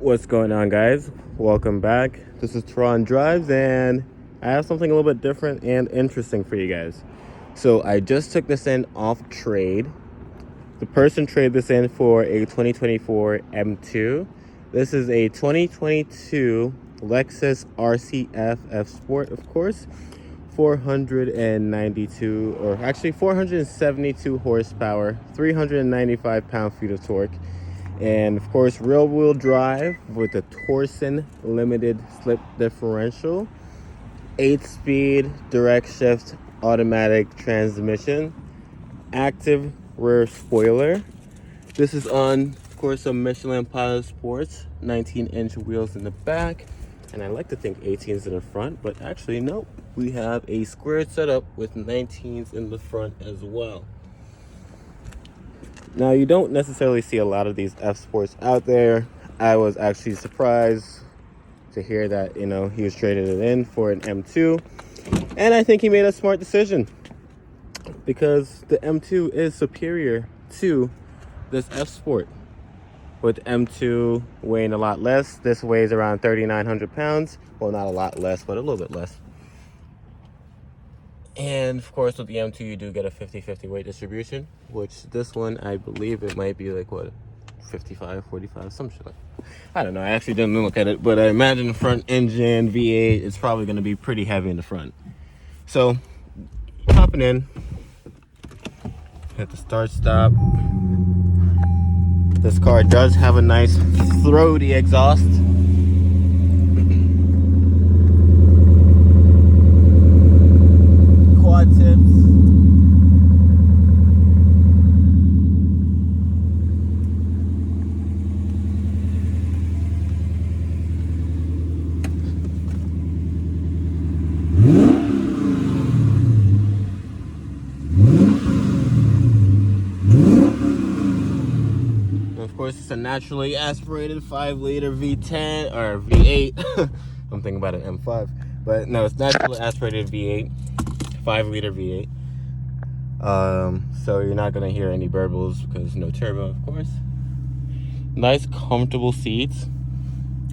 What's going on, guys? Welcome back. This is Tron Drives, and I have something a little bit different and interesting for you guys. So I just took this in off trade. The person traded this in for a 2024 M2. This is a 2022 Lexus RCF F Sport, of course. 492, or actually 472 horsepower, 395 pound-feet of torque. And of course, rear wheel drive with a Torsen limited slip differential, 8-speed direct shift automatic transmission, active rear spoiler. This is on, of course, a Michelin Pilot Sports, 19-inch wheels in the back. And I like to think 18s in the front, but actually, nope. We have a squared setup with 19s in the front as well. Now, you don't necessarily see a lot of these F Sports out there. I was actually surprised to hear that, he was trading it in for an M2. And I think he made a smart decision, because the M2 is superior to this F Sport. With M2 weighing a lot less, this weighs around 3,900 pounds. Well, not a lot less, but a little bit less. And of course, with the M2, you do get a 50-50 weight distribution, which this one, I believe it might be like, 55, 45, some shit like that. I don't know. I actually didn't look at it, but I imagine the front engine V8 is probably going to be pretty heavy in the front. So, hopping in, hit the start stop. This car does have a nice throaty exhaust. Quad tips. Of course, it's a naturally aspirated 5-liter V10 or V8. I'm thinking about an M5, but no, it's naturally aspirated V8, 5-liter V8. So you're not gonna hear any burbles because no turbo, of course. Nice, comfortable seats,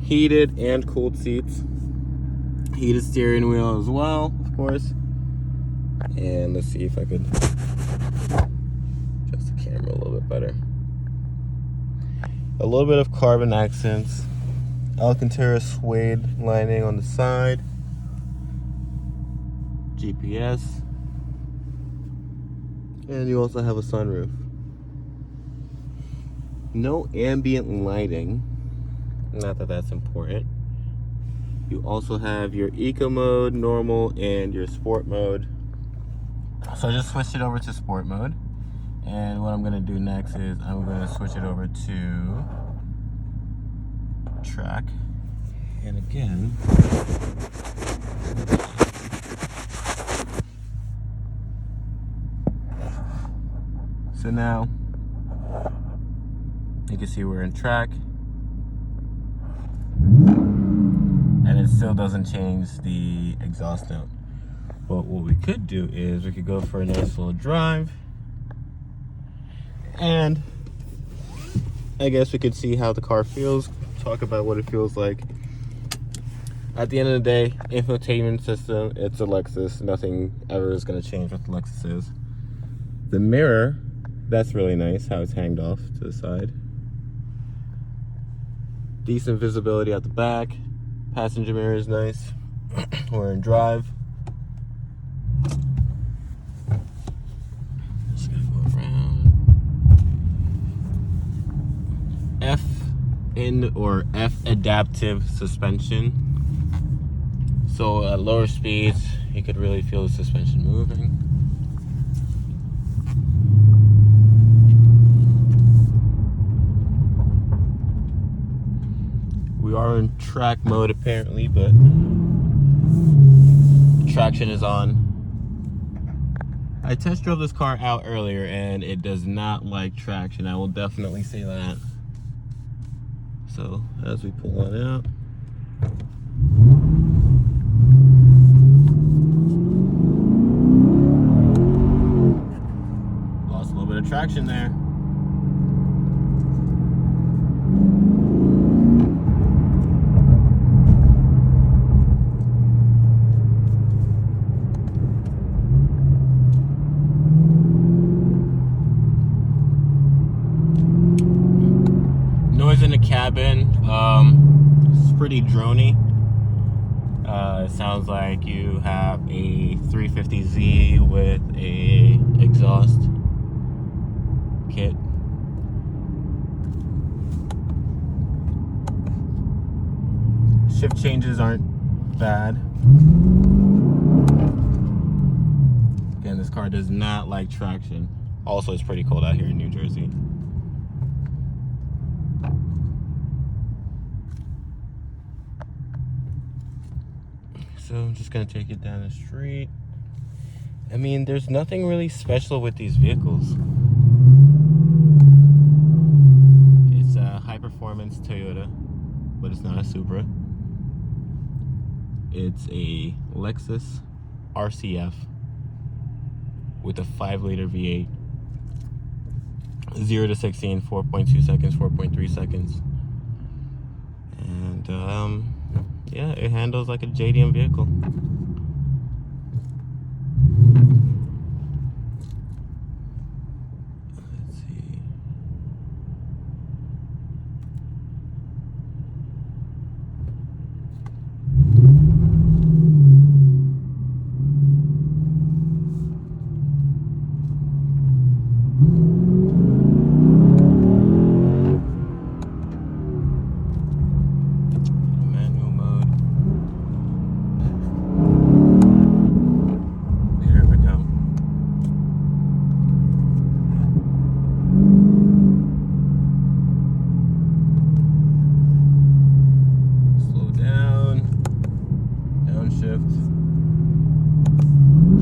heated and cooled seats, heated steering wheel as well, of course. And let's see if I could adjust the camera a little bit better. A little bit of carbon accents, Alcantara suede lining on the side, GPS, and you also have a sunroof. No ambient lighting, not that that's important. You also have your eco mode, normal, and your sport mode. So I just switched it over to sport mode. And what I'm going to do next is I'm going to switch it over to track. And again, so now you can see we're in track. And it still doesn't change the exhaust note. But what we could do is we could go for a nice little drive. And I guess we could see how the car feels, talk about what it feels like. At the end of the day, infotainment system, it's a Lexus. Nothing ever is going to change what the Lexus is. The mirror, that's really nice, how it's hanged off to the side. Decent visibility at the back. Passenger mirror is nice. We're in drive. F adaptive suspension. So at lower speeds, you could really feel the suspension moving. We are in track mode apparently, but traction is on. I test drove this car out earlier and it does not like traction. I will definitely say that. So as we pull it out, lost a little bit of traction there. Noise in the cabin, it's pretty drony. It sounds like you have a 350Z with a exhaust kit. Shift changes aren't bad. Again, this car does not like traction. Also, it's pretty cold out here in New Jersey. So I'm just gonna take it down the street. I mean, there's nothing really special with these vehicles. It's a high-performance Toyota, but it's not a Supra. It's a Lexus RCF with a 5-liter V8. 0 to 60 in 4.2 seconds, 4.3 seconds. And yeah, it handles like a JDM vehicle. Let's see.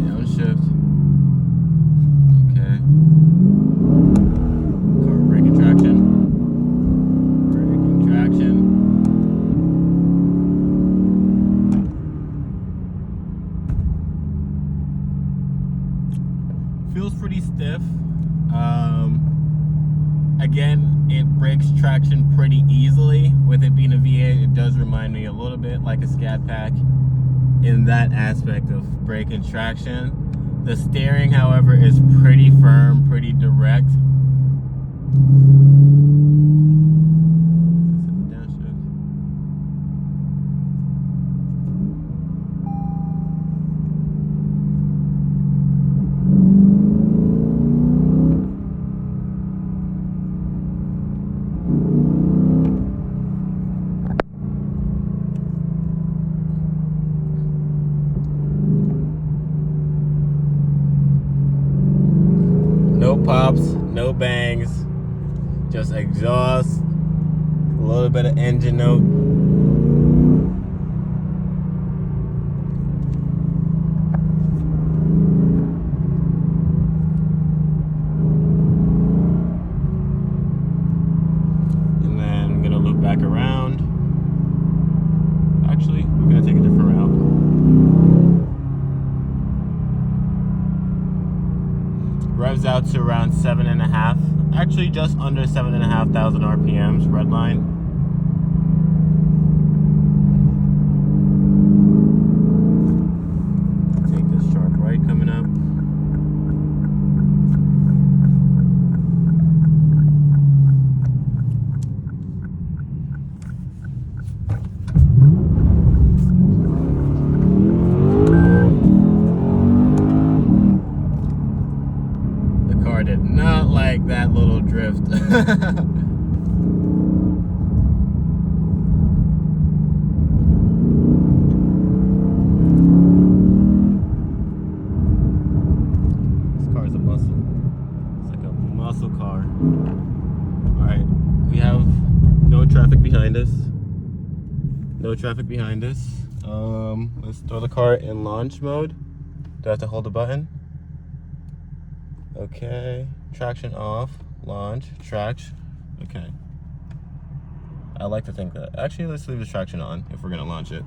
Downshift. Okay. Car braking traction. Braking traction. Feels pretty stiff. Again, it breaks traction pretty easily. With it being a V8, it does remind me a little bit like a Scat Pack in that aspect of braking traction. The steering, however, is pretty firm, pretty direct. No pops, no bangs, just exhaust, a little bit of engine note. And then I'm gonna loop back around. Actually, we're gonna take a different route. Revs out to around 7.5, actually just under 7,500 RPMs, red line. Take this sharp right coming up. Did not like that little drift. This car's a muscle. It's like a muscle car. Alright, we have no traffic behind us. No traffic behind us. Let's throw the car in launch mode. Do I have to hold the button? Okay, traction off, launch, traction. Okay. I like to think that. Actually, let's leave the traction on if we're gonna launch it.